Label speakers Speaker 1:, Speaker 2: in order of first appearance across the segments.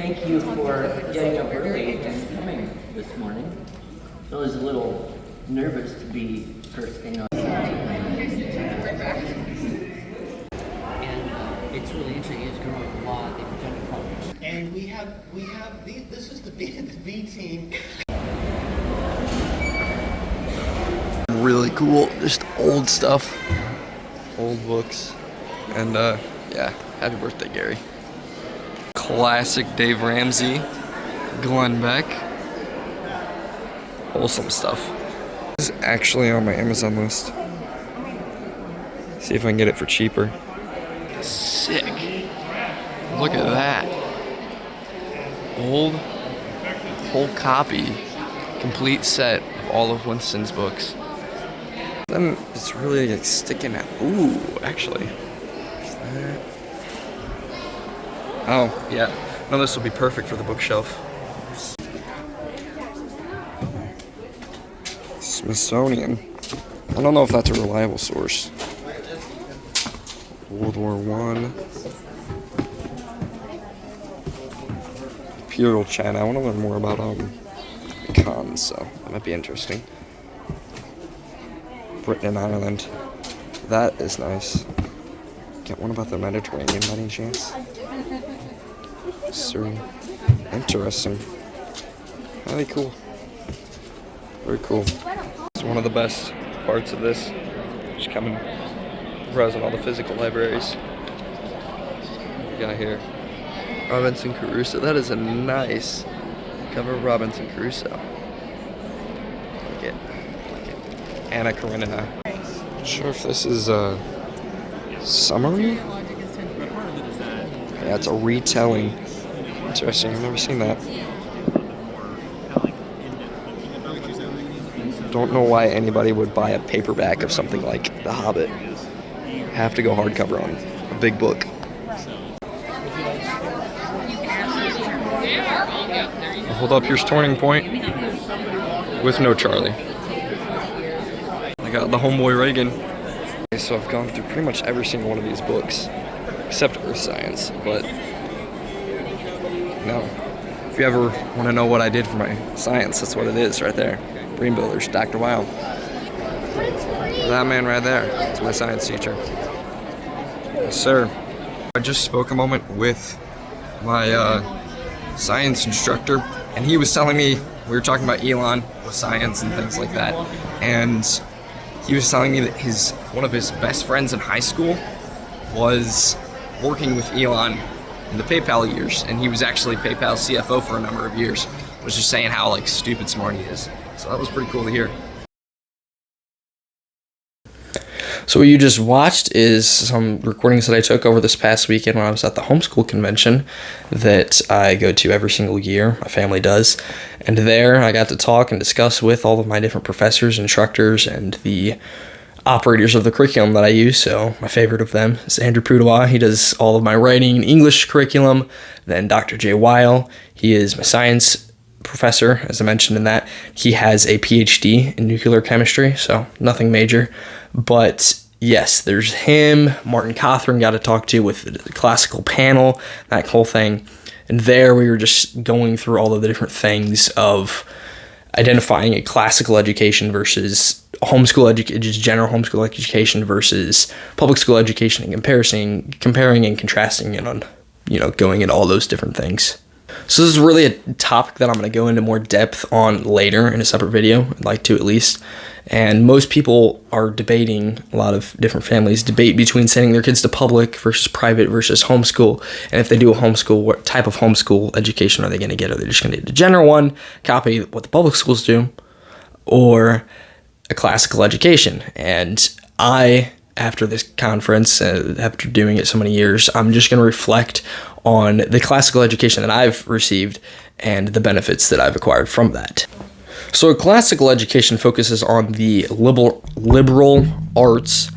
Speaker 1: thank you for getting up early and coming this morning. I was a little nervous to be first thing on. And it's really interesting. It's growing a lot of different projects.
Speaker 2: And we have this is the B team.
Speaker 3: Really cool, just old stuff, old books, and yeah, happy birthday, Gary. Classic Dave Ramsey, Glenn Beck, wholesome stuff. This is actually on my Amazon list. See if I can get it for cheaper. Sick. Look at that. Old, whole copy, complete set of all of Winston's books. Then it's really like sticking out. Ooh, actually. Is that? Oh, yeah. No, this will be perfect for the bookshelf. Smithsonian. I don't know if that's a reliable source. World War I. Imperial China. I want to learn more about cons, so that might be interesting. Britain and Ireland. That is nice. Get one about the Mediterranean by any chance? So interesting. Very cool. Very cool. It's one of the best parts of this. Just coming present all the physical libraries. We got here. Robinson Crusoe. That is a nice cover of Robinson Crusoe. Like it. Anna Karenina. Not sure if this is a summary? Yeah, it's a retelling. Interesting, I've never seen that. Don't know why anybody would buy a paperback of something like The Hobbit. Have to go hardcover on a big book. Hold up, here's Turning Point with no Charlie. I got the Homeboy Reagan. Okay, so I've gone through pretty much every single one of these books, except Earth Science, but no. If you ever want to know what I did for my science, that's what it is right there. Dream Builders, Dr. Weil. That man right there, that's my science teacher. Yes, sir. I just spoke a moment with my science instructor, and he was telling me, we were talking about Elon with science and things like that, and he was telling me that one of his best friends in high school was working with Elon in the PayPal years, and he was actually PayPal's CFO for a number of years. Was just saying how like stupid smart he is. So that was pretty cool to hear. So what you just watched is some recordings that I took over this past weekend when I was at the homeschool convention that I go to every single year. My family does. And there I got to talk and discuss with all of my different professors, instructors, and the operators of the curriculum that I use. So my favorite of them is Andrew Pudawa. He does all of my writing and English curriculum. Then Dr. Jay Weil. He is my science professor, as I mentioned in that. He has a PhD in nuclear chemistry, so nothing major. But yes, there's him. Martin Cothran got to talk to with the classical panel, that whole thing. And there we were just going through all of the different things of identifying a classical education versus homeschool education, just general homeschool education versus public school education, and comparing and contrasting it on, going into all those different things. So this is really a topic that I'm going to go into more depth on later in a separate video, I'd like to at least. And most people are debating, a lot of different families debate between sending their kids to public versus private versus homeschool. And if they do a homeschool, what type of homeschool education are they going to get? Are they just going to get a general one, copy what the public schools do, or a classical education? And after this conference, after doing it so many years, I'm just going to reflect on the classical education that I've received and the benefits that I've acquired from that. So a classical education focuses on the liberal arts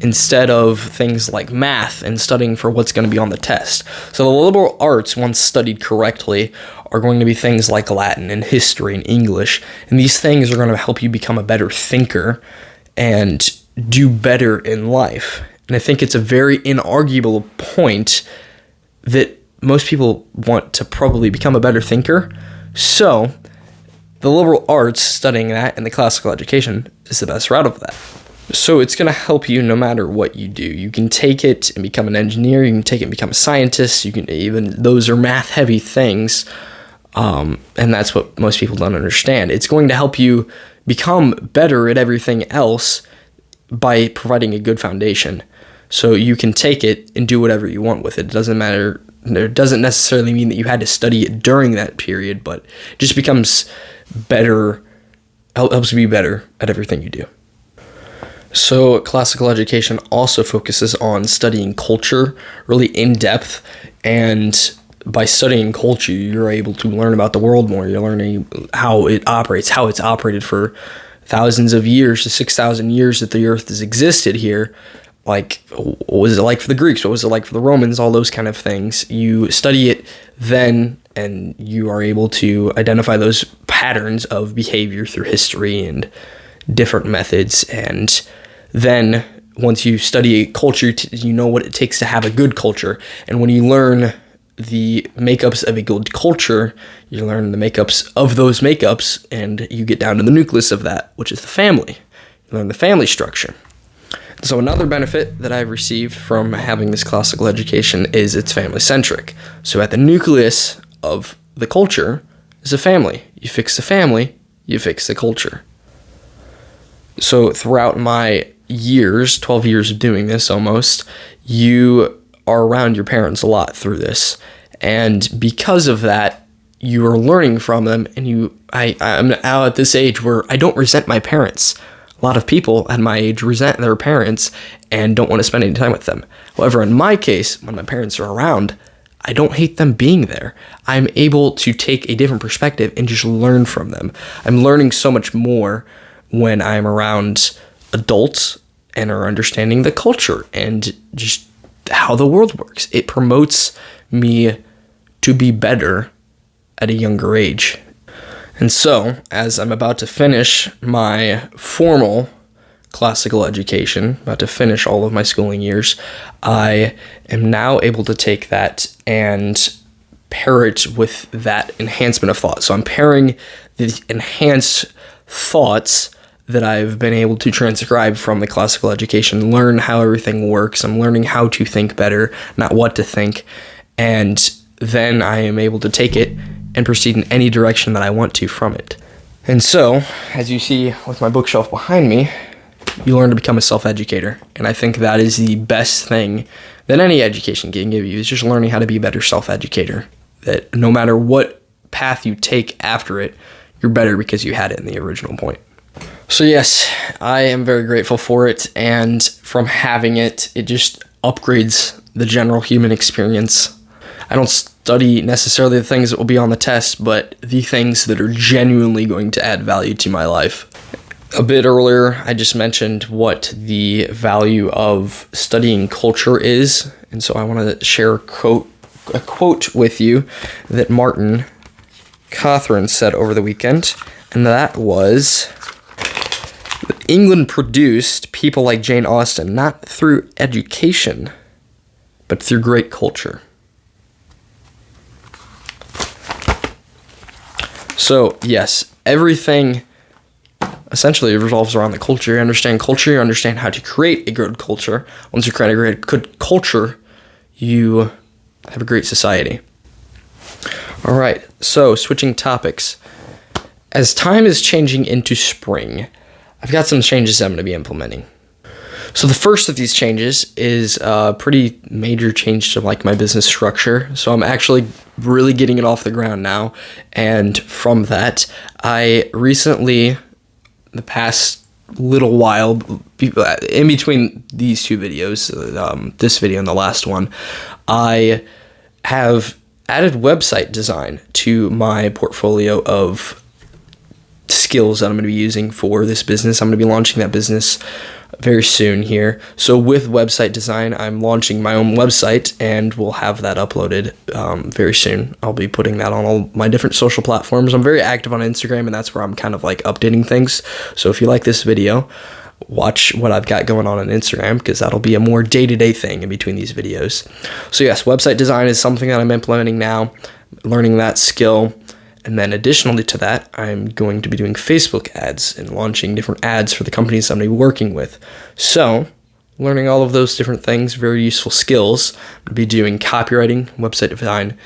Speaker 3: instead of things like math and studying for what's going to be on the test. So the liberal arts, once studied correctly, are going to be things like Latin and history and English, and these things are going to help you become a better thinker and do better in life. And I think it's a very inarguable point that most people want to probably become a better thinker. So the liberal arts, studying that, and the classical education is the best route of that. So it's going to help you no matter what you do. You can take it and become an engineer. You can take it and become a scientist. You can even, those are math-heavy things, and that's what most people don't understand. It's going to help you become better at everything else by providing a good foundation. So you can take it and do whatever you want with it. It doesn't matter. It doesn't necessarily mean that you had to study it during that period, but it just becomes better, helps you be better at everything you do. So classical education also focuses on studying culture really in depth, and by studying culture, you're able to learn about the world more. You're learning how it operates, how it's operated for thousands of years, to 6,000 years that the earth has existed here. Like, what was it like for the Greeks? What was it like for the Romans? All those kind of things. You study it then, and you are able to identify those patterns of behavior through history and different methods. And then once you study a culture, you know what it takes to have a good culture. And when you learn the makeups of a good culture, you learn the makeups of those makeups, and you get down to the nucleus of that, which is the family. You learn the family structure. So another benefit that I've received from having this classical education is it's family-centric. So at the nucleus of the culture is a family. You fix the family, you fix the culture. So throughout my years, 12 years of doing this almost, you are around your parents a lot through this. And because of that, you are learning from them, and I'm now at this age where I don't resent my parents. A lot of people at my age resent their parents and don't want to spend any time with them. However, in my case, when my parents are around, I don't hate them being there. I'm able to take a different perspective and just learn from them. I'm learning so much more when I'm around adults and are understanding the culture and just how the world works. It promotes me to be better at a younger age. And so, as I'm about to finish my formal classical education, about to finish all of my schooling years, I am now able to take that and pair it with that enhancement of thought. So I'm pairing the enhanced thoughts that I've been able to transcribe from the classical education, learn how everything works. I'm learning how to think better, not what to think. And then I am able to take it and proceed in any direction that I want to from it. And so, as you see with my bookshelf behind me, you learn to become a self-educator. And I think that is the best thing that any education can give you, is just learning how to be a better self-educator. That no matter what path you take after it, you're better because you had it in the original point. So yes, I am very grateful for it, and from having it, it just upgrades the general human experience. I don't study necessarily the things that will be on the test, but the things that are genuinely going to add value to my life. A bit earlier, I just mentioned what the value of studying culture is, and so I want to share a quote with you that Martin Cawthron said over the weekend, and that was, England produced people like Jane Austen not through education, but through great culture. So, yes, everything essentially revolves around the culture. You understand how to create a good culture. Once you create a good culture, you have a great society. All right, so switching topics. As time is changing into spring, I've got some changes I'm going to be implementing. So the first of these changes is a pretty major change to like my business structure. So I'm actually really getting it off the ground now. And from that, I recently, the past little while, in between these two videos, this video and the last one, I have added website design to my portfolio of skills that I'm going to be using for this business. I'm going to be launching that business very soon here. So with website design, I'm launching my own website, and we'll have that uploaded very soon. I'll be putting that on all my different social platforms. I'm very active on Instagram, and that's where I'm kind of like updating things. So if you like this video, watch what I've got going on Instagram, because that'll be a more day-to-day thing in between these videos. So yes, website design is something that I'm implementing now, learning that skill. And then additionally to that, I'm going to be doing Facebook ads and launching different ads for the companies I'm going to be working with. So learning all of those different things, very useful skills. I'm going to be doing copywriting, website design,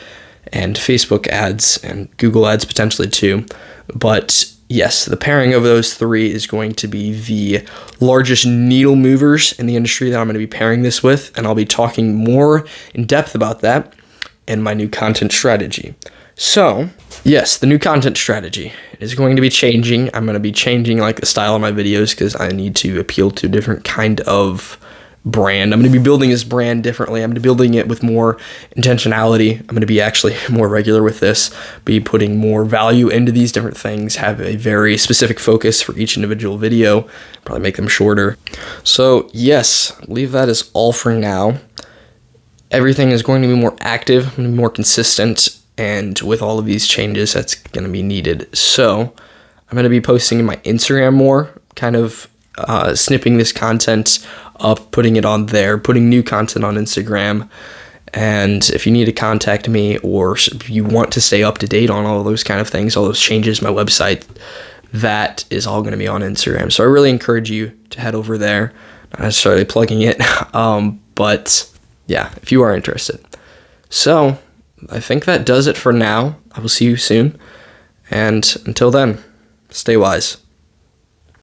Speaker 3: and Facebook ads, and Google ads potentially too. But yes, the pairing of those three is going to be the largest needle movers in the industry that I'm going to be pairing this with, and I'll be talking more in depth about that in my new content strategy. So, yes, the new content strategy is going to be changing. I'm going to be changing like the style of my videos because I need to appeal to a different kind of brand. I'm going to be building this brand differently. I'm going to be building it with more intentionality. I'm going to be actually more regular with this, be putting more value into these different things, have a very specific focus for each individual video, probably make them shorter. So yes, leave that as all for now. Everything is going to be more active, going to be more consistent, and with all of these changes, that's going to be needed. So I'm going to be posting in my Instagram more, kind of snipping this content up, putting it on there, putting new content on Instagram. And if you need to contact me, or if you want to stay up to date on all those kind of things, all those changes, my website, that is all going to be on Instagram. So I really encourage you to head over there. Not necessarily plugging it, but yeah, if you are interested. So I think that does it for now. I will see you soon. And until then, stay wise.